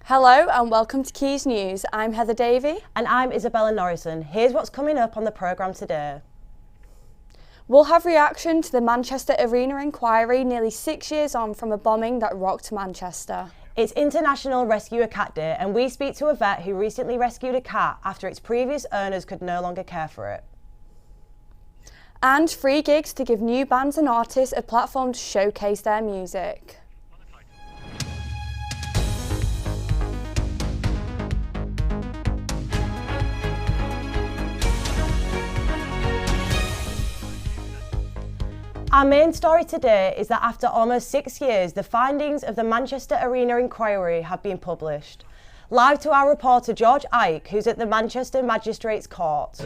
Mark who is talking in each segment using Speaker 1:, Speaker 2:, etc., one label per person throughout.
Speaker 1: Hello and welcome to Quays News. I'm Heather Davey.
Speaker 2: And I'm Isabella Norrison. Here's what's coming up on the programme today.
Speaker 1: We'll have reaction to the Manchester Arena inquiry nearly 6 years on from a bombing that rocked Manchester.
Speaker 2: It's International Rescue a Cat Day and we speak to a vet who recently rescued a cat after its previous owners could no longer care for it.
Speaker 1: And free gigs to give new bands and artists a platform to showcase their music.
Speaker 2: Our main story today is that after almost 6 years, the findings of the Manchester Arena inquiry have been published. Live to our reporter George Ike, who's at the Manchester Magistrates Court.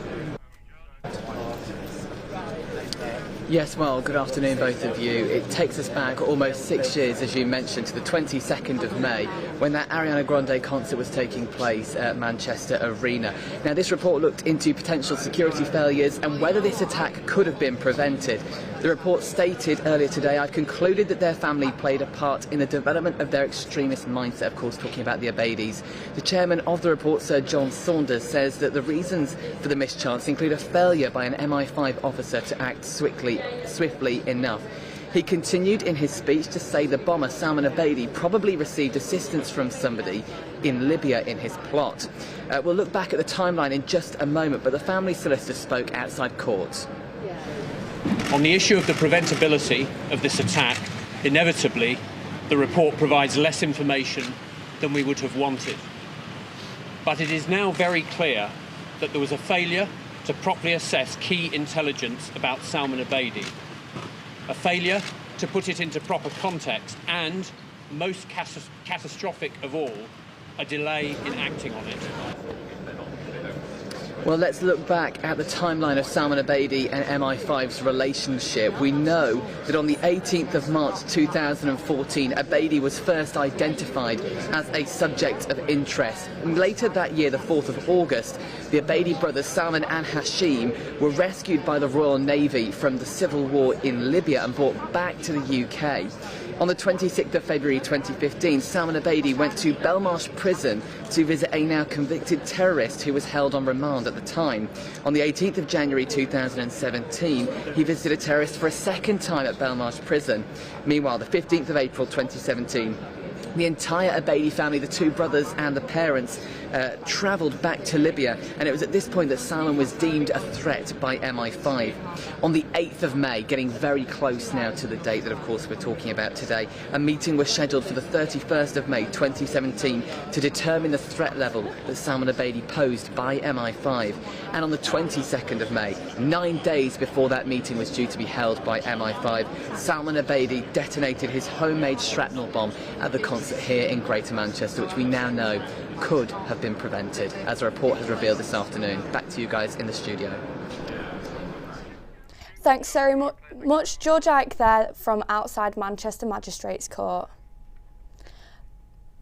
Speaker 3: Yes, well, good afternoon both of you. It takes us back almost 6 years, as you mentioned, to the 22nd of May, when that Ariana Grande concert was taking place at Manchester Arena. Now, this report looked into potential security failures and whether this attack could have been prevented. The report stated earlier today, I've concluded that their family played a part in the development of their extremist mindset, of course, talking about the Abaidis. The chairman of the report, Sir John Saunders, says that the reasons for the mischance include a failure by an MI5 officer to act swiftly enough. He continued in his speech to say the bomber Salman Abaidi probably received assistance from somebody in Libya in his plot. We'll look back at the timeline in just a moment, but the family solicitor spoke outside court.
Speaker 4: On the issue of the preventability of this attack, inevitably, the report provides less information than we would have wanted. But it is now very clear that there was a failure to properly assess key intelligence about Salman Abaidi, a failure to put it into proper context, and, most catastrophic of all, a delay in acting on it.
Speaker 3: Well, let's look back at the timeline of Salman Abaidi and MI5's relationship. We know that on the 18th of March 2014, Abaidi was first identified as a subject of interest. And later that year, the 4th of August, the Abaidi brothers Salman and Hashim were rescued by the Royal Navy from the civil war in Libya and brought back to the UK. On the 26th of February 2015, Salman Abaidi went to Belmarsh prison to visit a now convicted terrorist who was held on remand at the time. On the 18th of January 2017, he visited a terrorist for a second time at Belmarsh prison. Meanwhile, the 15th of April 2017, the entire Abaidi family, the two brothers and the parents, travelled back to Libya, and it was at this point that Salman was deemed a threat by MI5. On the 8th of May, getting very close now to the date that of course we're talking about today, a meeting was scheduled for the 31st of May 2017 to determine the threat level that Salman Abaidi posed by MI5. And on the 22nd of May, 9 days before that meeting was due to be held by MI5, Salman Abaidi detonated his homemade shrapnel bomb at the concert here in Greater Manchester, which we now know could have been prevented, as a report has revealed this afternoon. Back to you guys in the studio.
Speaker 1: Thanks very much, George Ike there from outside Manchester Magistrates Court.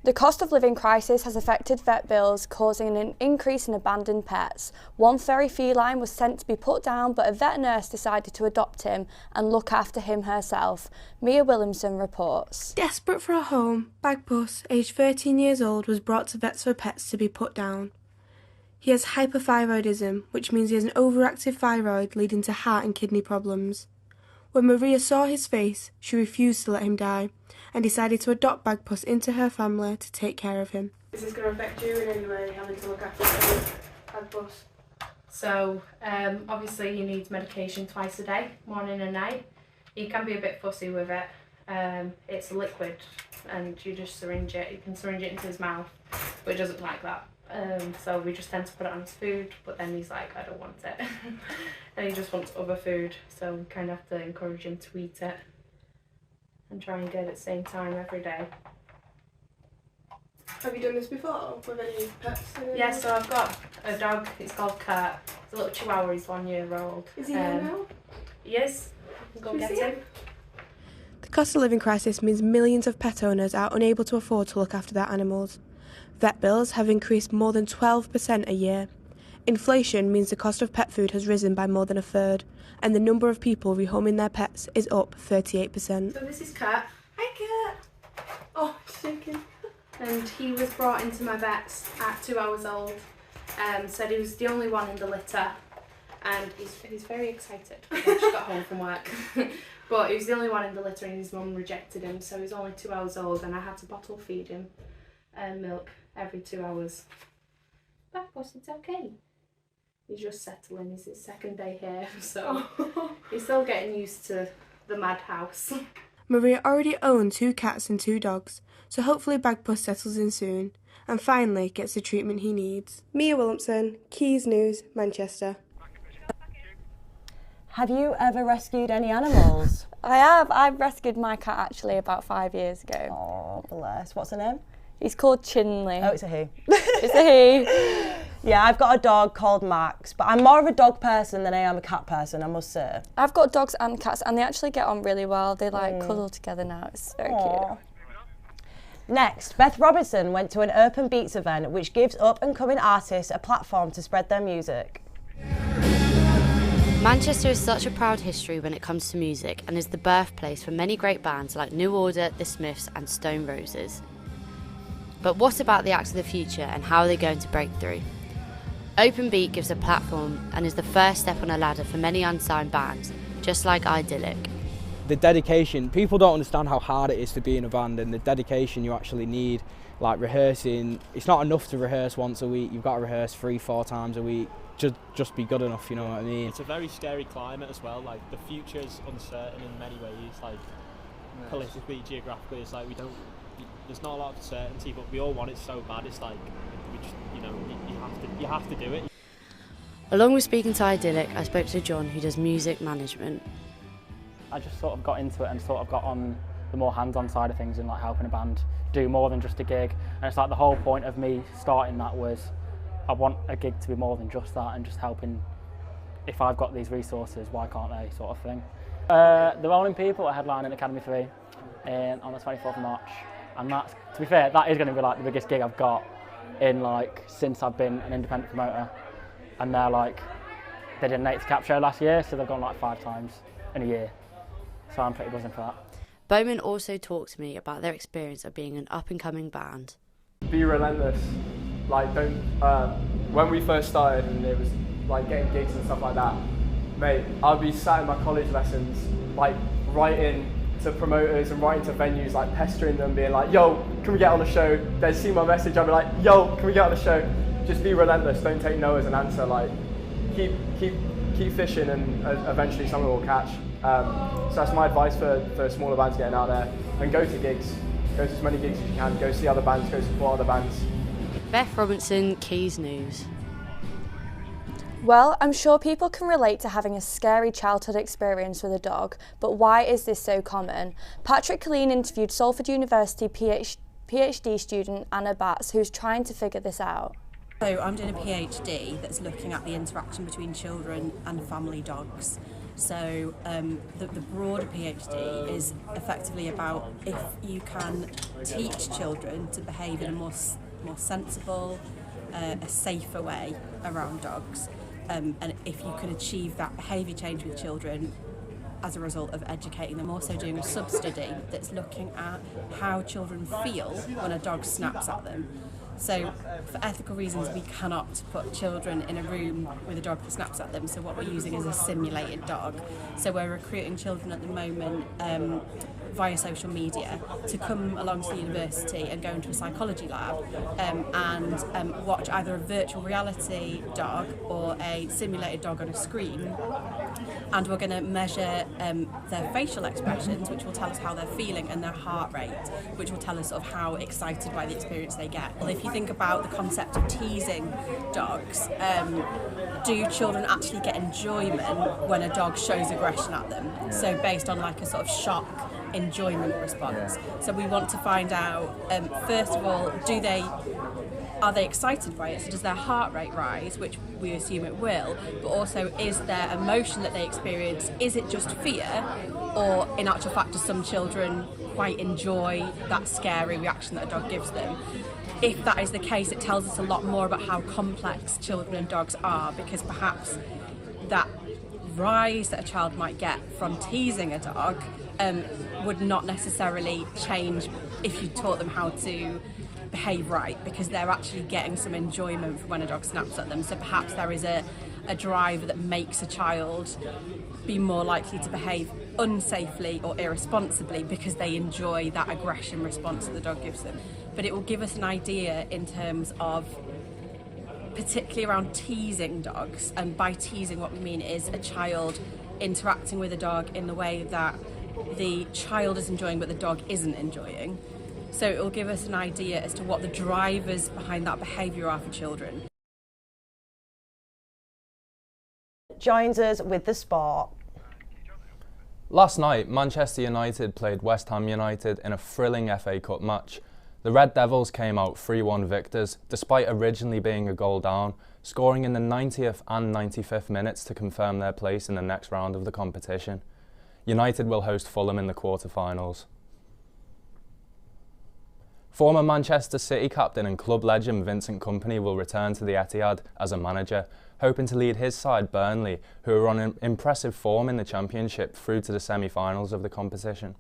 Speaker 1: The cost of living crisis has affected vet bills, causing an increase in abandoned pets. One furry feline was sent to be put down, but a vet nurse decided to adopt him and look after him herself. Mia Williamson reports.
Speaker 5: Desperate for a home, Bagpuss, aged 13 years old, was brought to Vets for Pets to be put down. He has hyperthyroidism, which means he has an overactive thyroid leading to heart and kidney problems. When Maria saw his face, she refused to let him die and decided to adopt Bagpuss into her family to take care of him.
Speaker 6: Is this going to affect you in any way, having to look after Bagpuss?
Speaker 7: So, obviously he needs medication twice a day, morning and night. He can be a bit fussy with it. It's a liquid and you just syringe it. You can syringe it into his mouth, but he doesn't like that. So we just tend to put it on his food, but then he's like, I don't want it. And he just wants other food, so we kind of have to encourage him to eat it and try and get it at the same time every day.
Speaker 6: Have you done this before with any pets?
Speaker 7: Yeah, so I've got a dog, it's called Kurt. It's a little chihuahua, he's 1 year old.
Speaker 6: Is he here now?
Speaker 7: He is. Go get him.
Speaker 5: The cost of living crisis means millions of pet owners are unable to afford to look after their animals. Vet bills have increased more than 12% a year. Inflation means the cost of pet food has risen by more than a third, and the number of people rehoming their pets is up 38%.
Speaker 6: So this is Kat. Hi Kat. Oh, she's shaking.
Speaker 7: and he was brought into my vet's at 2 hours old. Said he was the only one in the litter, and he's very excited. He just got home from work. But he was the only one in the litter and his mum rejected him, so he's only 2 hours old and I had to bottle feed him milk every 2 hours. Backboss, it's okay. He's just settling, it's his second day here, so he's still getting used to the madhouse.
Speaker 5: Maria already owns 2 cats and 2 dogs, so hopefully Bagpuss settles in soon and finally gets the treatment he needs. Mia Williamson, Quays News, Manchester.
Speaker 2: Have you ever rescued any animals?
Speaker 1: I have. I've rescued my cat actually about 5 years ago.
Speaker 2: Oh, bless. What's her name?
Speaker 1: He's called Chinley.
Speaker 2: Oh, it's a he.
Speaker 1: It's a he.
Speaker 2: Yeah, I've got a dog called Max, but I'm more of a dog person than I am a cat person, I must say.
Speaker 1: I've got dogs and cats and they actually get on really well. They cuddle together now. It's very cute.
Speaker 2: Next, Beth Robinson went to an Open Beats event which gives up-and-coming artists a platform to spread their music.
Speaker 8: Manchester is such a proud history when it comes to music and is the birthplace for many great bands like New Order, The Smiths and Stone Roses. But what about the acts of the future and how are they going to break through? Open Beat gives a platform and is the first step on a ladder for many unsigned bands, just like Idyllic.
Speaker 9: The dedication, people don't understand how hard it is to be in a band, and the dedication you actually need, like rehearsing. It's not enough to rehearse once a week, you've got to rehearse 3-4 times a week. Just be good enough, you know what I mean?
Speaker 10: It's a very scary climate as well, like the future's uncertain in many ways, like politically, geographically, it's like there's not a lot of certainty, but we all want it so bad, it's like, we just, you have to do it.
Speaker 8: Along with speaking to Idyllic, I spoke to John, who does music management.
Speaker 11: I just sort of got into it and sort of got on the more hands-on side of things and like helping a band do more than just a gig. And it's like the whole point of me starting that was I want a gig to be more than just that and just helping. If I've got these resources, why can't they, sort of thing. The Rolling People are headlining Academy 3 on the 24th of March. And that's, to be fair, that is going to be like the biggest gig I've got in like since I've been an independent promoter. And they're like, they did an 8th Cap show last year, so they've gone like 5 times in a year. So I'm pretty buzzing for that.
Speaker 8: Bowman also talked to me about their experience of being an up-and-coming band.
Speaker 12: Be relentless. Like, don't. When we first started and it was like getting gigs and stuff like that, mate, I'd be sat in my college lessons, like writing to promoters and writing to venues, like pestering them, being like, "Yo, can we get on the show?" They'd see my message, I'd be like, "Yo, can we get on the show?" Just be relentless. Don't take no as an answer. Like, keep fishing, and eventually someone will catch. So that's my advice for smaller bands getting out there, and go to gigs. Go to as many gigs as you can. Go see other bands. Go support other bands.
Speaker 8: Beth Robinson, Quays News.
Speaker 1: Well, I'm sure people can relate to having a scary childhood experience with a dog, but why is this so common? Patrick Colleen interviewed Salford University PhD student Anna Batts, who's trying to figure this out.
Speaker 13: So I'm doing a PhD that's looking at the interaction between children and family dogs. So the broader PhD is effectively about if you can teach children to behave in a more sensible, a safer way around dogs, and if you can achieve that behaviour change with children as a result of educating them. Also doing a sub-study that's looking at how children feel when a dog snaps at them. So for ethical reasons we cannot put children in a room with a dog that snaps at them, so what we're using is a simulated dog. So we're recruiting children at the moment via social media to come along to the university and go into a psychology lab and watch either a virtual reality dog or a simulated dog on a screen, and we're going to measure their facial expressions, which will tell us how they're feeling, and their heart rate, which will tell us sort of how excited by the experience they get. Well, if you think about the concept of teasing dogs, do children actually get enjoyment when a dog shows aggression at them? So based on like a sort of shock enjoyment response. So we want to find out, first of all, are they excited by it? So does their heart rate rise, which we assume it will, but also is their emotion that they experience, is it just fear, or in actual fact do some children quite enjoy that scary reaction that a dog gives them? If that is the case, it tells us a lot more about how complex children and dogs are, because perhaps that rise that a child might get from teasing a dog would not necessarily change if you taught them how to behave right because they're actually getting some enjoyment from when a dog snaps at them. So perhaps there is a driver that makes a child be more likely to behave unsafely or irresponsibly because they enjoy that aggression response that the dog gives them. But it will give us an idea in terms of, particularly around teasing dogs, and by teasing what we mean is a child interacting with a dog in the way that the child is enjoying but the dog isn't enjoying. So it will give us an idea as to what the drivers behind that behaviour are for children.
Speaker 2: Joins us with the sport.
Speaker 14: Last night, Manchester United played West Ham United in a thrilling FA Cup match. The Red Devils came out 3-1 victors, despite originally being a goal down, scoring in the 90th and 95th minutes to confirm their place in the next round of the competition. United will host Fulham in the quarter-finals. Former Manchester City captain and club legend Vincent Kompany will return to the Etihad as a manager, hoping to lead his side Burnley, who are on impressive form in the Championship, through to the semi-finals of the competition.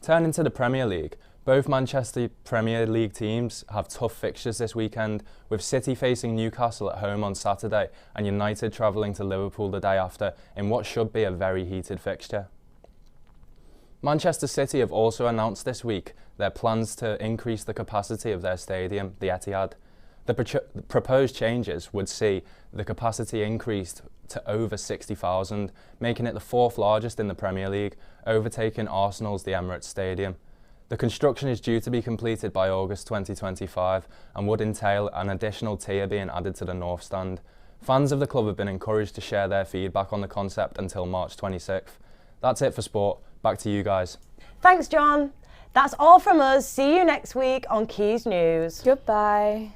Speaker 14: Turning to the Premier League, both Manchester Premier League teams have tough fixtures this weekend, with City facing Newcastle at home on Saturday and United travelling to Liverpool the day after in what should be a very heated fixture. Manchester City have also announced this week their plans to increase the capacity of their stadium, the Etihad. The proposed changes would see the capacity increased to over 60,000, making it the fourth largest in the Premier League, overtaking Arsenal's the Emirates Stadium. The construction is due to be completed by August 2025 and would entail an additional tier being added to the North Stand. Fans of the club have been encouraged to share their feedback on the concept until March 26th. That's it for sport. Back to you guys.
Speaker 2: Thanks, John. That's all from us. See you next week on Quays News.
Speaker 1: Goodbye.